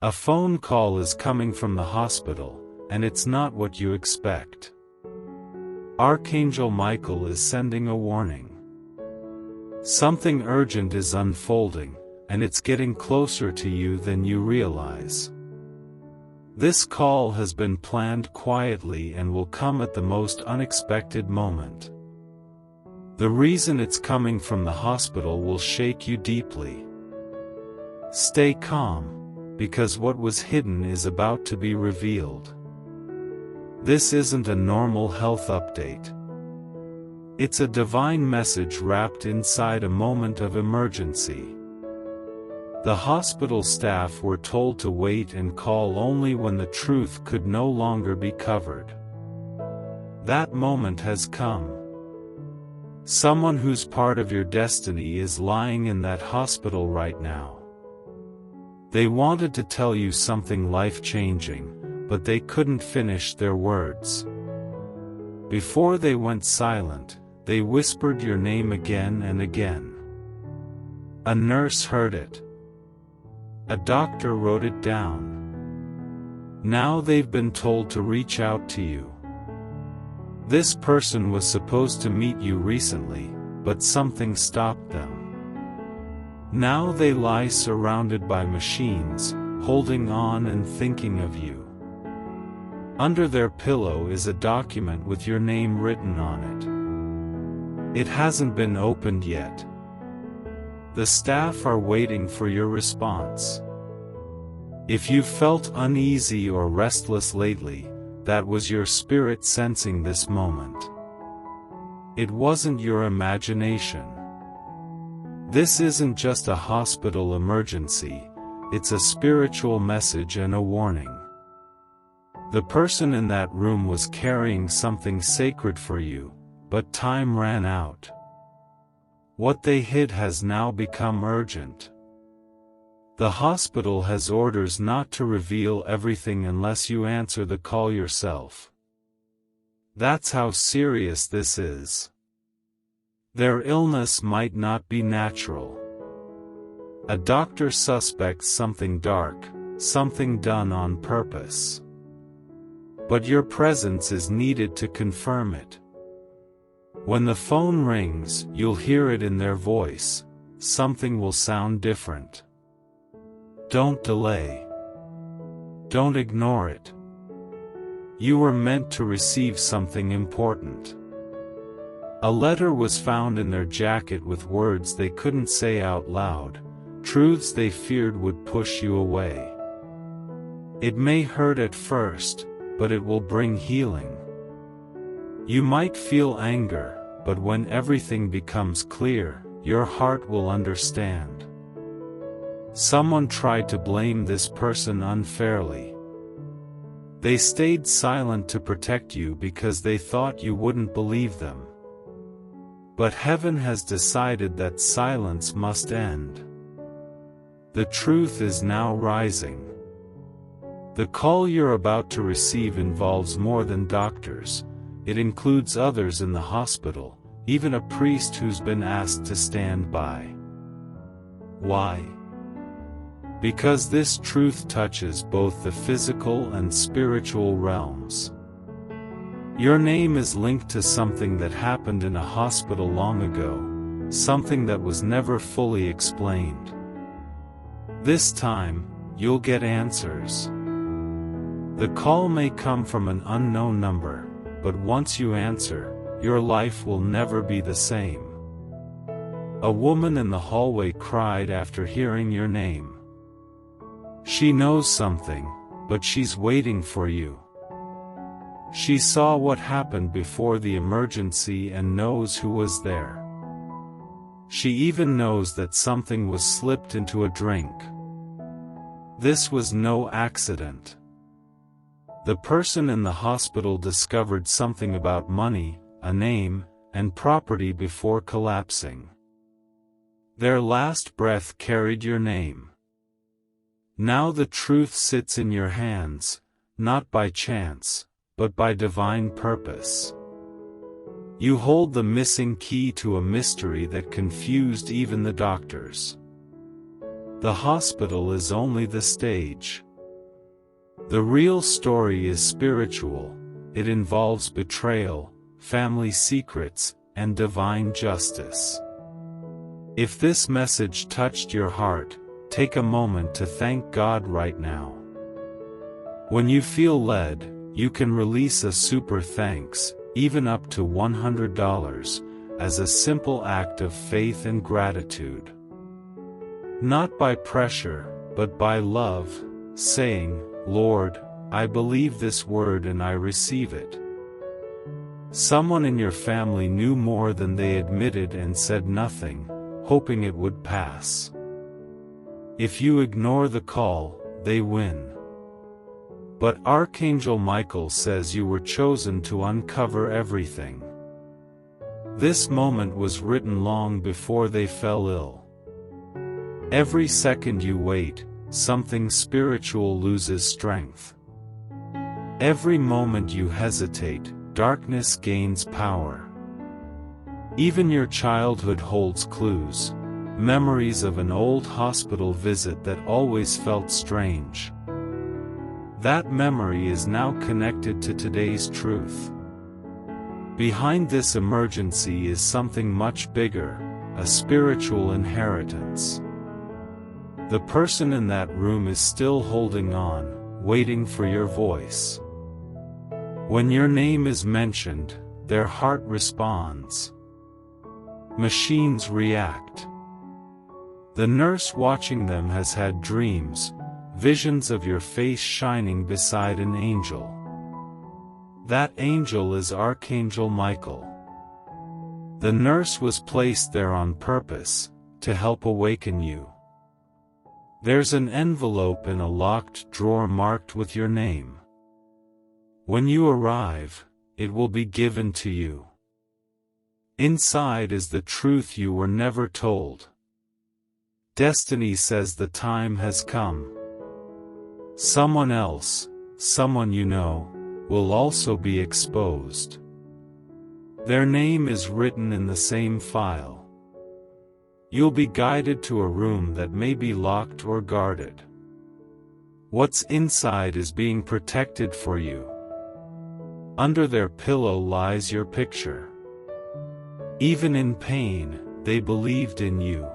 A phone call is coming from the hospital, and it's not what you expect. Archangel Michael is sending a warning. Something urgent is unfolding, and it's getting closer to you than you realize. This call has been planned quietly and will come at the most unexpected moment. The reason it's coming from the hospital will shake you deeply. Stay calm, because what was hidden is about to be revealed. This isn't a normal health update. It's a divine message wrapped inside a moment of emergency. The hospital staff were told to wait and call only when the truth could no longer be covered. That moment has come. Someone who's part of your destiny is lying in that hospital right now. They wanted to tell you something life-changing, but they couldn't finish their words. Before they went silent, they whispered your name again and again. A nurse heard it. A doctor wrote it down. Now they've been told to reach out to you. This person was supposed to meet you recently, but something stopped them. Now they lie surrounded by machines, holding on and thinking of you. Under their pillow is a document with your name written on it. It hasn't been opened yet. The staff are waiting for your response. If you felt uneasy or restless lately, that was your spirit sensing this moment. It wasn't your imagination. This isn't just a hospital emergency, it's a spiritual message and a warning. The person in that room was carrying something sacred for you, but time ran out. What they hid has now become urgent. The hospital has orders not to reveal everything unless you answer the call yourself. That's how serious this is. Their illness might not be natural. A doctor suspects something dark, something done on purpose. But your presence is needed to confirm it. When the phone rings, you'll hear it in their voice. Something will sound different. Don't delay. Don't ignore it. You were meant to receive something important. A letter was found in their jacket with words they couldn't say out loud, truths they feared would push you away. It may hurt at first, but it will bring healing. You might feel anger, but when everything becomes clear, your heart will understand. Someone tried to blame this person unfairly. They stayed silent to protect you because they thought you wouldn't believe them. But heaven has decided that silence must end. The truth is now rising. The call you're about to receive involves more than doctors. It includes others in the hospital, even a priest who's been asked to stand by. Why? Because this truth touches both the physical and spiritual realms. Your name is linked to something that happened in a hospital long ago, something that was never fully explained. This time, you'll get answers. The call may come from an unknown number, but once you answer, your life will never be the same. A woman in the hallway cried after hearing your name. She knows something, but she's waiting for you. She saw what happened before the emergency and knows who was there. She even knows that something was slipped into a drink. This was no accident. The person in the hospital discovered something about money, a name, and property before collapsing. Their last breath carried your name. Now the truth sits in your hands, not by chance, but by divine purpose. You hold the missing key to a mystery that confused even the doctors. The hospital is only the stage. The real story is spiritual. It involves betrayal, family secrets, and divine justice. If this message touched your heart, take a moment to thank God right now. When you feel led, you can release a super thanks, even up to $100, as a simple act of faith and gratitude. Not by pressure, but by love, saying, "Lord, I believe this word and I receive it." Someone in your family knew more than they admitted and said nothing, hoping it would pass. If you ignore the call, they win. But Archangel Michael says you were chosen to uncover everything. This moment was written long before they fell ill. Every second you wait, something spiritual loses strength. Every moment you hesitate, darkness gains power. Even your childhood holds clues, memories of an old hospital visit that always felt strange. That memory is now connected to today's truth. Behind this emergency is something much bigger, a spiritual inheritance. The person in that room is still holding on, waiting for your voice. When your name is mentioned, their heart responds. Machines react. The nurse watching them has had dreams, visions of your face shining beside an angel. That angel is Archangel Michael. The nurse was placed there on purpose, to help awaken you. There's an envelope in a locked drawer marked with your name. When you arrive, it will be given to you. Inside is the truth you were never told. Destiny says the time has come. Someone else, someone you know, will also be exposed. Their name is written in the same file. You'll be guided to a room that may be locked or guarded. What's inside is being protected for you. Under their pillow lies your picture. Even in pain, they believed in you.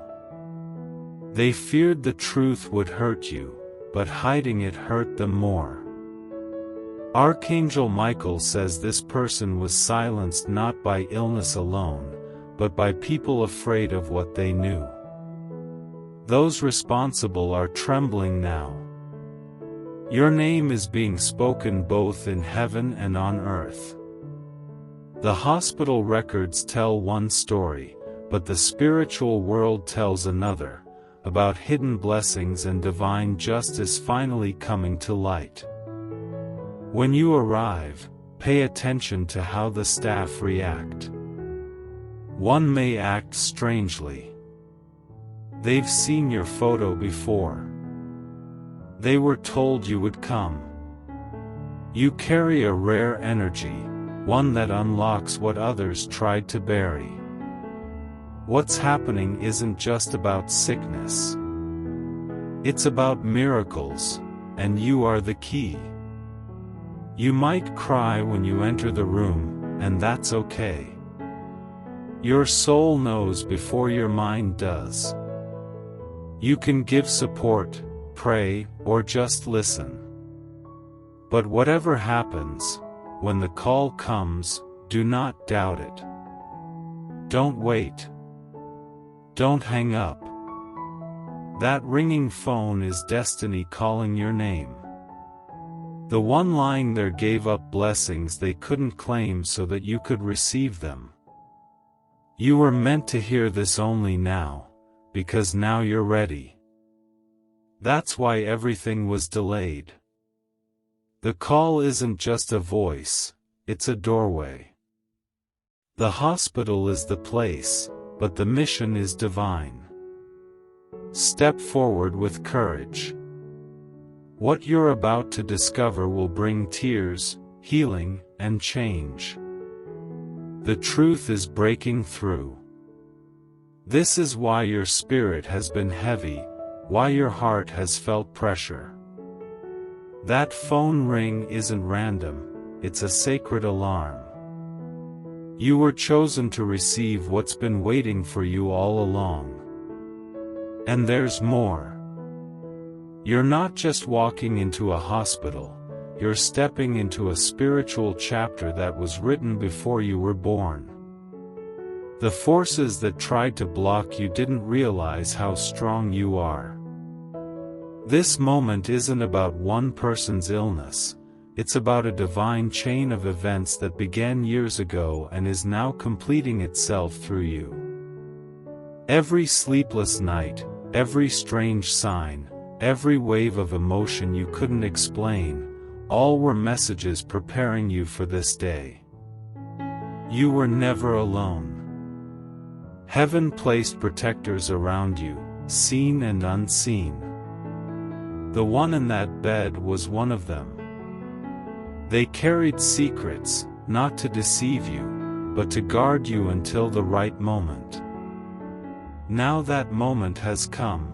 They feared the truth would hurt you, but hiding it hurt them more. Archangel Michael says this person was silenced not by illness alone, but by people afraid of what they knew. Those responsible are trembling now. Your name is being spoken both in heaven and on earth. The hospital records tell one story, but the spiritual world tells another, about hidden blessings and divine justice finally coming to light. When you arrive, pay attention to how the staff react. One may act strangely. They've seen your photo before. They were told you would come. You carry a rare energy, one that unlocks what others tried to bury. What's happening isn't just about sickness. It's about miracles, and you are the key. You might cry when you enter the room, and that's okay. Your soul knows before your mind does. You can give support, pray, or just listen. But whatever happens, when the call comes, do not doubt it. Don't wait. Don't hang up. That ringing phone is destiny calling your name. The one lying there gave up blessings they couldn't claim so that you could receive them. You were meant to hear this only now, because now you're ready. That's why everything was delayed. The call isn't just a voice, it's a doorway. The hospital is the place, but the mission is divine. Step forward with courage. What you're about to discover will bring tears, healing, and change. The truth is breaking through. This is why your spirit has been heavy, why your heart has felt pressure. That phone ring isn't random, it's a sacred alarm. You were chosen to receive what's been waiting for you all along. And there's more. You're not just walking into a hospital, you're stepping into a spiritual chapter that was written before you were born. The forces that tried to block you didn't realize how strong you are. This moment isn't about one person's illness, it's about a divine chain of events that began years ago and is now completing itself through you. Every sleepless night, every strange sign, every wave of emotion you couldn't explain, all were messages preparing you for this day. You were never alone. Heaven placed protectors around you, seen and unseen. The one in that bed was one of them. They carried secrets, not to deceive you, but to guard you until the right moment. Now that moment has come.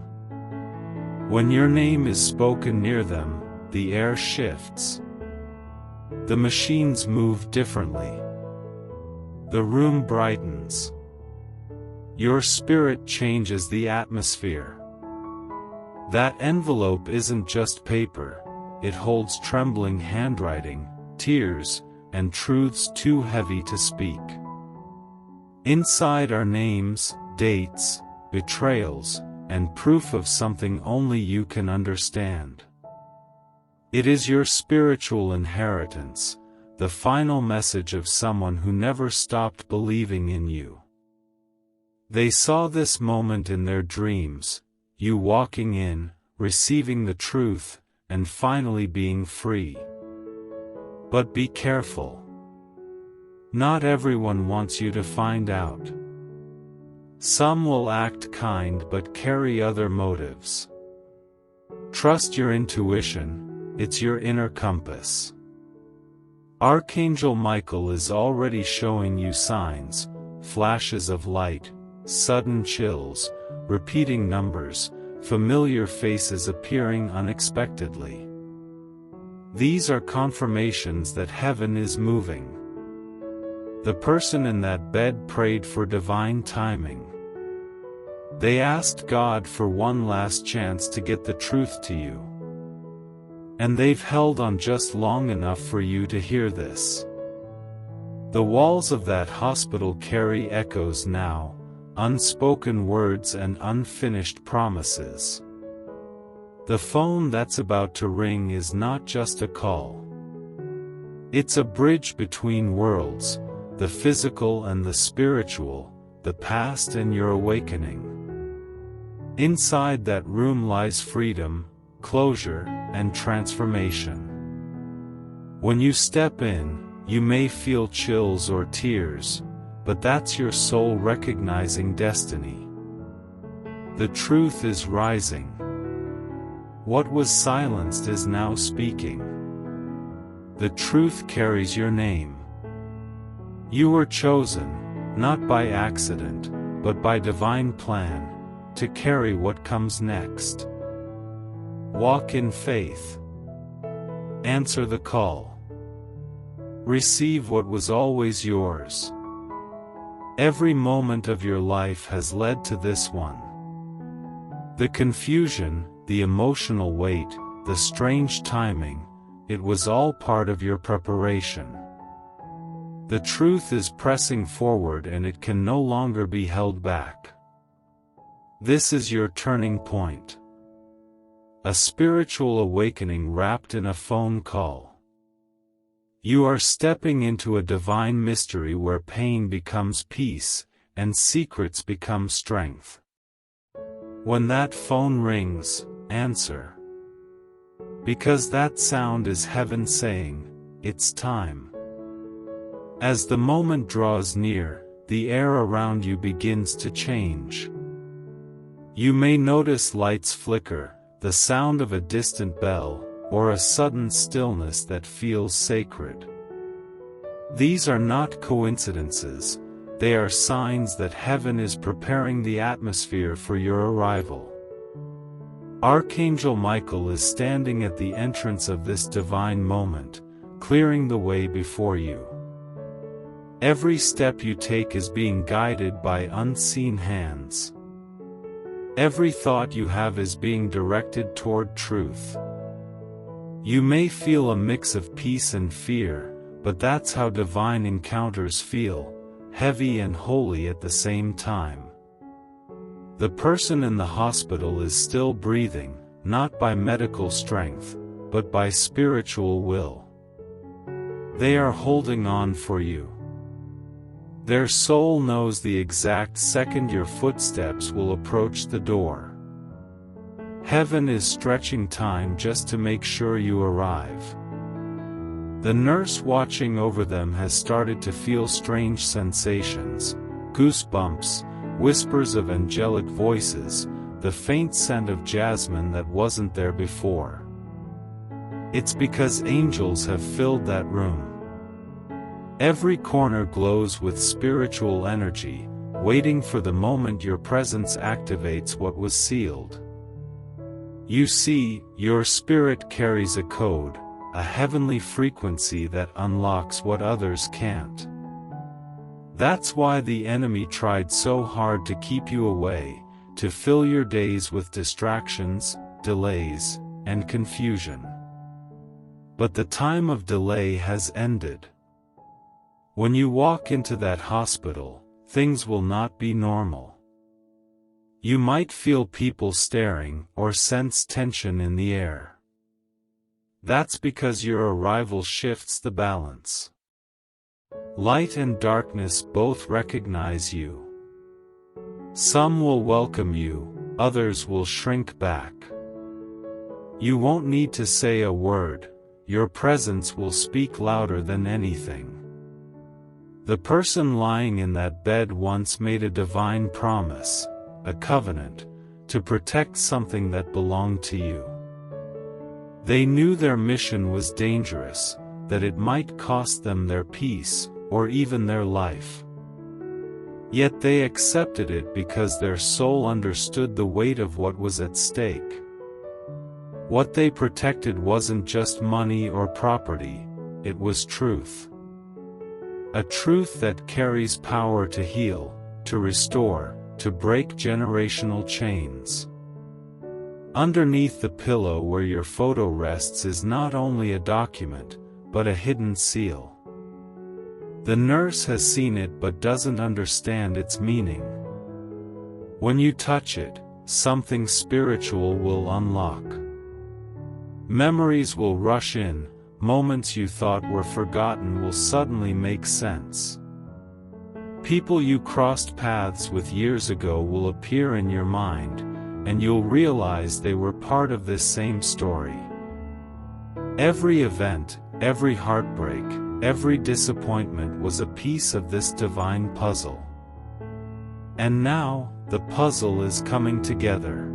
When your name is spoken near them, the air shifts. The machines move differently. The room brightens. Your spirit changes the atmosphere. That envelope isn't just paper, it holds trembling handwriting, tears, and truths too heavy to speak. Inside are names, dates, betrayals, and proof of something only you can understand. It is your spiritual inheritance, the final message of someone who never stopped believing in you. They saw this moment in their dreams, you walking in, receiving the truth, and finally being free. But be careful. Not everyone wants you to find out. Some will act kind but carry other motives. Trust your intuition, it's your inner compass. Archangel Michael is already showing you signs, flashes of light, sudden chills, repeating numbers, familiar faces appearing unexpectedly. These are confirmations that heaven is moving. The person in that bed prayed for divine timing. They asked God for one last chance to get the truth to you. And they've held on just long enough for you to hear this. The walls of that hospital carry echoes now, unspoken words and unfinished promises. The phone that's about to ring is not just a call. It's a bridge between worlds, the physical and the spiritual, the past and your awakening. Inside that room lies freedom, closure, and transformation. When you step in, you may feel chills or tears, but that's your soul recognizing destiny. The truth is rising. What was silenced is now speaking. The truth carries your name. You were chosen, not by accident, but by divine plan, to carry what comes next. Walk in faith. Answer the call. Receive what was always yours. Every moment of your life has led to this one. The confusion, the emotional weight, the strange timing, it was all part of your preparation. The truth is pressing forward and it can no longer be held back. This is your turning point. A spiritual awakening wrapped in a phone call. You are stepping into a divine mystery where pain becomes peace, and secrets become strength. When that phone rings, answer. Because that sound is heaven saying, it's time. As the moment draws near, the air around you begins to change. You may notice lights flicker, the sound of a distant bell, or a sudden stillness that feels sacred. These are not coincidences, they are signs that heaven is preparing the atmosphere for your arrival. Archangel Michael is standing at the entrance of this divine moment, clearing the way before you. Every step you take is being guided by unseen hands. Every thought you have is being directed toward truth. You may feel a mix of peace and fear, but that's how divine encounters feel, heavy and holy at the same time. The person in the hospital is still breathing, not by medical strength, but by spiritual will. They are holding on for you. Their soul knows the exact second your footsteps will approach the door. Heaven is stretching time just to make sure you arrive. The nurse watching over them has started to feel strange sensations, goosebumps, whispers of angelic voices, the faint scent of jasmine that wasn't there before. It's because angels have filled that room. Every corner glows with spiritual energy, waiting for the moment your presence activates what was sealed. You see, your spirit carries a code, a heavenly frequency that unlocks what others can't. That's why the enemy tried so hard to keep you away, to fill your days with distractions, delays, and confusion. But the time of delay has ended. When you walk into that hospital, things will not be normal. You might feel people staring or sense tension in the air. That's because your arrival shifts the balance. Light and darkness both recognize you. Some will welcome you, others will shrink back. You won't need to say a word, your presence will speak louder than anything. The person lying in that bed once made a divine promise, a covenant, to protect something that belonged to you. They knew their mission was dangerous, that it might cost them their peace, or even their life. Yet they accepted it because their soul understood the weight of what was at stake. What they protected wasn't just money or property, it was truth. A truth that carries power to heal, to restore, to break generational chains. Underneath the pillow where your photo rests is not only a document, but a hidden seal. The nurse has seen it but doesn't understand its meaning. When you touch it, something spiritual will unlock. Memories will rush in, moments you thought were forgotten will suddenly make sense. People you crossed paths with years ago will appear in your mind, and you'll realize they were part of this same story. Every event, every heartbreak, every disappointment was a piece of this divine puzzle. And now, the puzzle is coming together.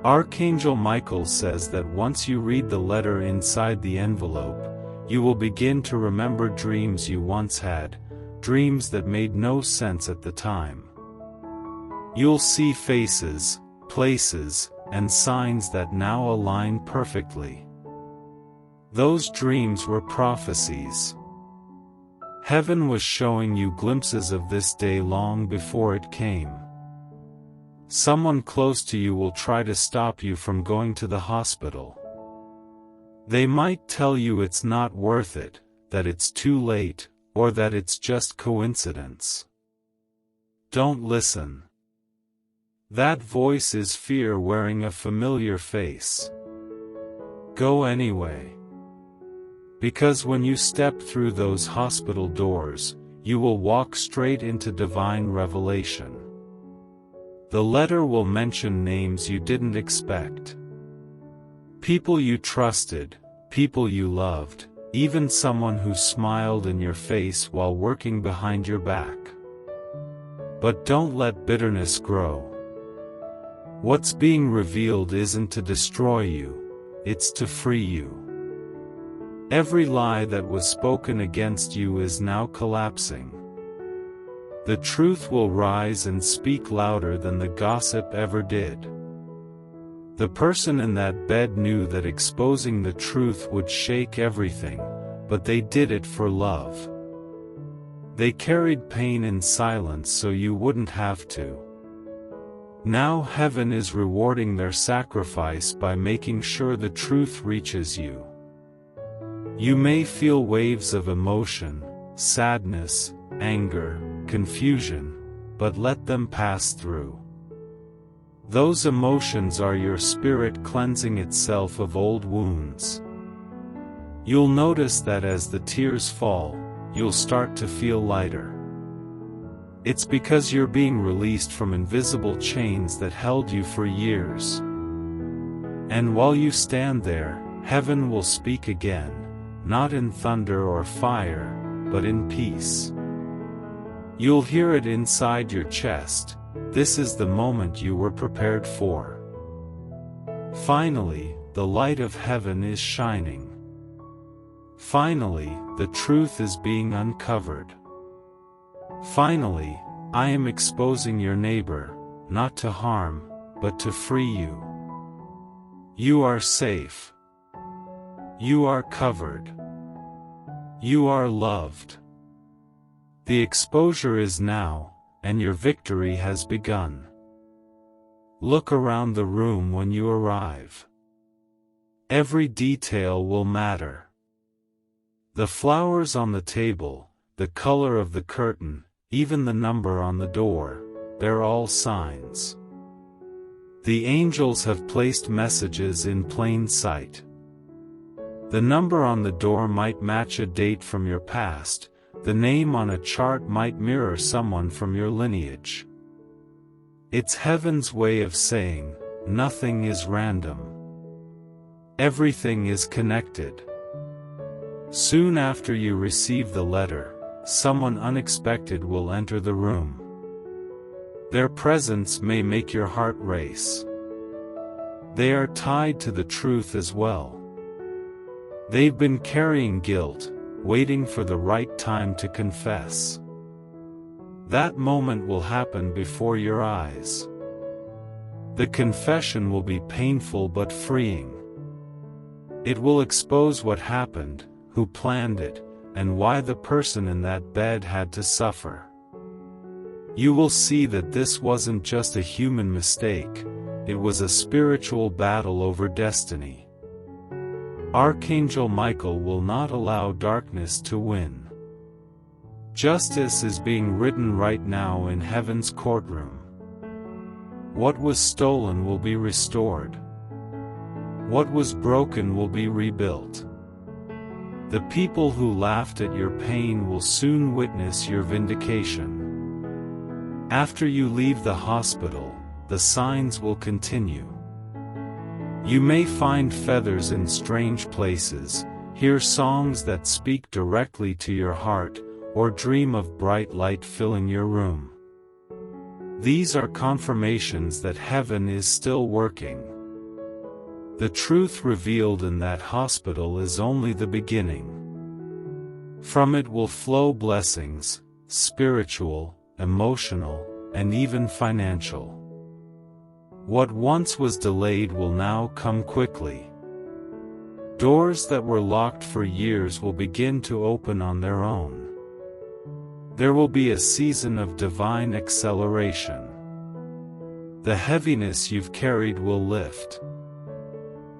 Archangel Michael says that once you read the letter inside the envelope, you will begin to remember dreams you once had, dreams that made no sense at the time. You'll see faces, places, and signs that now align perfectly. Those dreams were prophecies. Heaven was showing you glimpses of this day long before it came. Someone close to you will try to stop you from going to the hospital. They might tell you it's not worth it, that it's too late, or that it's just coincidence. Don't listen. That voice is fear wearing a familiar face. Go anyway. Because when you step through those hospital doors, you will walk straight into divine revelation. The letter will mention names you didn't expect. People you trusted, people you loved, even someone who smiled in your face while working behind your back. But don't let bitterness grow. What's being revealed isn't to destroy you, it's to free you. Every lie that was spoken against you is now collapsing. The truth will rise and speak louder than the gossip ever did. The person in that bed knew that exposing the truth would shake everything, but they did it for love. They carried pain in silence so you wouldn't have to. Now heaven is rewarding their sacrifice by making sure the truth reaches you. You may feel waves of emotion, sadness, anger, confusion, but let them pass through. Those emotions are your spirit cleansing itself of old wounds. You'll notice that as the tears fall, you'll start to feel lighter. It's because you're being released from invisible chains that held you for years. And while you stand there, heaven will speak again, not in thunder or fire, but in peace. You'll hear it inside your chest. This is the moment you were prepared for. Finally, the light of heaven is shining. Finally, the truth is being uncovered. Finally, I am exposing your neighbor, not to harm, but to free you. You are safe. You are covered. You are loved. The exposure is now, and your victory has begun. Look around the room when you arrive. Every detail will matter. The flowers on the table, the color of the curtain, even the number on the door, they're all signs. The angels have placed messages in plain sight. The number on the door might match a date from your past. The name on a chart might mirror someone from your lineage. It's heaven's way of saying, nothing is random. Everything is connected. Soon after you receive the letter, someone unexpected will enter the room. Their presence may make your heart race. They are tied to the truth as well. They've been carrying guilt, waiting for the right time to confess. That moment will happen before your eyes. The confession will be painful but freeing. It will expose what happened, who planned it, and why the person in that bed had to suffer. You will see that this wasn't just a human mistake, it was a spiritual battle over destiny. Archangel Michael will not allow darkness to win. Justice is being written right now in heaven's courtroom. What was stolen will be restored. What was broken will be rebuilt. The people who laughed at your pain will soon witness your vindication. After you leave the hospital, the signs will continue. You may find feathers in strange places, hear songs that speak directly to your heart, or dream of bright light filling your room. These are confirmations that heaven is still working. The truth revealed in that hospital is only the beginning. From it will flow blessings, spiritual, emotional, and even financial. What once was delayed will now come quickly. Doors that were locked for years will begin to open on their own. There will be a season of divine acceleration. The heaviness you've carried will lift.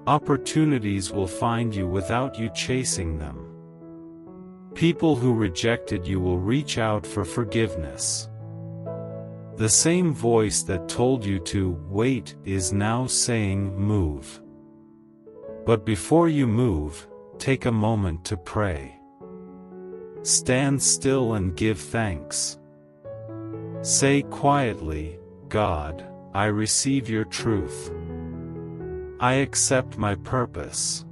Opportunities will find you without you chasing them. People who rejected you will reach out for forgiveness. The same voice that told you to wait is now saying move. But before you move, take a moment to pray. Stand still and give thanks. Say quietly, God, I receive your truth. I accept my purpose.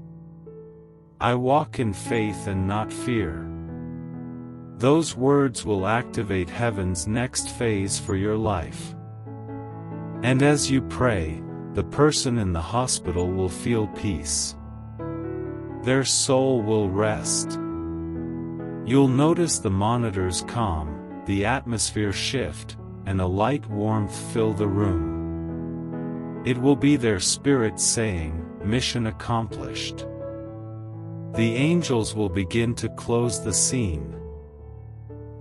I walk in faith and not fear. Those words will activate heaven's next phase for your life. And as you pray, the person in the hospital will feel peace. Their soul will rest. You'll notice the monitors calm, the atmosphere shift, and a light warmth fill the room. It will be their spirit saying, "Mission accomplished." The angels will begin to close the scene.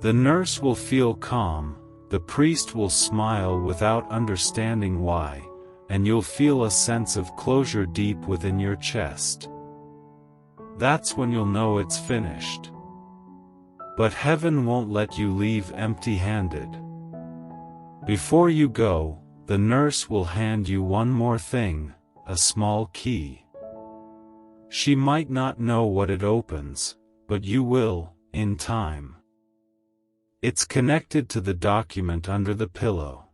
The nurse will feel calm, the priest will smile without understanding why, and you'll feel a sense of closure deep within your chest. That's when you'll know it's finished. But heaven won't let you leave empty-handed. Before you go, the nurse will hand you one more thing, a small key. She might not know what it opens, but you will, in time. It's connected to the document under the pillow.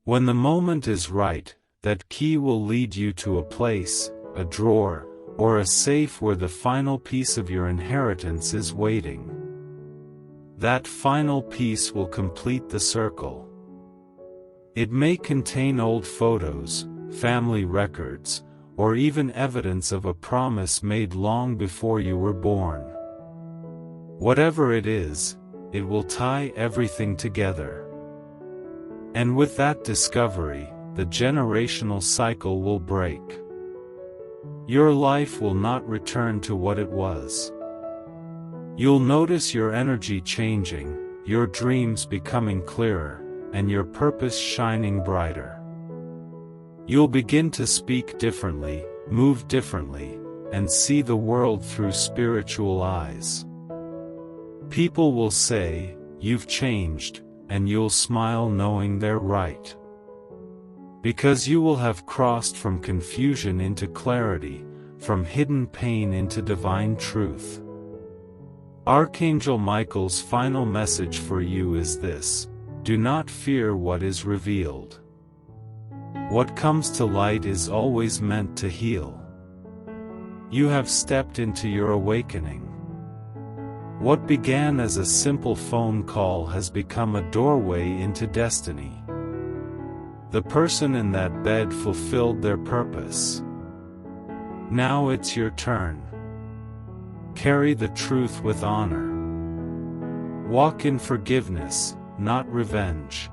When the moment is right, that key will lead you to a place, a drawer, or a safe where the final piece of your inheritance is waiting. That final piece will complete the circle. It may contain old photos, family records, or even evidence of a promise made long before you were born. Whatever it is, it will tie everything together. And with that discovery, the generational cycle will break. Your life will not return to what it was. You'll notice your energy changing, your dreams becoming clearer, and your purpose shining brighter. You'll begin to speak differently, move differently, and see the world through spiritual eyes. People will say, "You've changed," and you'll smile knowing they're right. Because you will have crossed from confusion into clarity, from hidden pain into divine truth. Archangel Michael's final message for you is this: do not fear what is revealed. What comes to light is always meant to heal. You have stepped into your awakening. What began as a simple phone call has become a doorway into destiny. The person in that bed fulfilled their purpose. Now it's your turn. Carry the truth with honor. Walk in forgiveness, not revenge.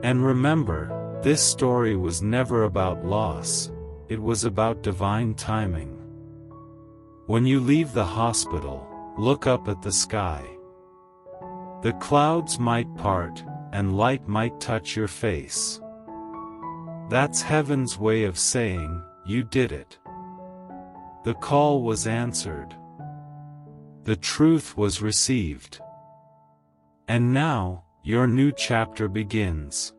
And remember, this story was never about loss, it was about divine timing. When you leave the hospital, look up at the sky. The clouds might part, and light might touch your face. That's heaven's way of saying, you did it. The call was answered. The truth was received. And now, your new chapter begins.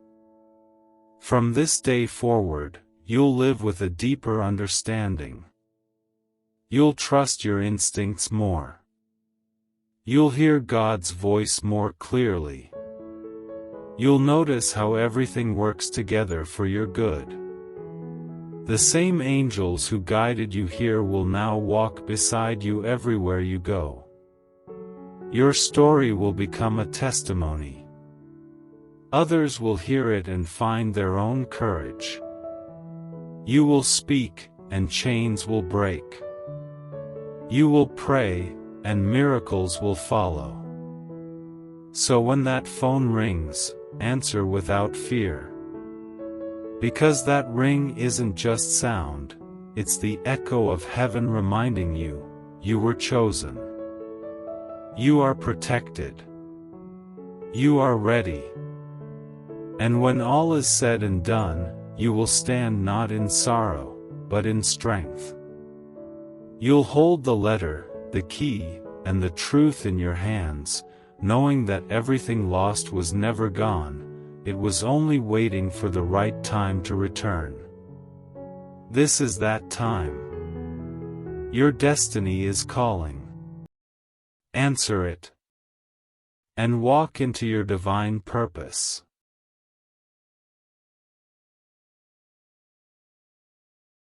From this day forward, you'll live with a deeper understanding. You'll trust your instincts more. You'll hear God's voice more clearly. You'll notice how everything works together for your good. The same angels who guided you here will now walk beside you everywhere you go. Your story will become a testimony. Others will hear it and find their own courage. You will speak, and chains will break. You will pray, and miracles will follow. So when that phone rings, answer without fear. Because that ring isn't just sound, it's the echo of heaven reminding you, you were chosen. You are protected. You are ready. And when all is said and done, you will stand not in sorrow, but in strength. You'll hold the letter, the key, and the truth in your hands, knowing that everything lost was never gone, it was only waiting for the right time to return. This is that time. Your destiny is calling. Answer it. And walk into your divine purpose.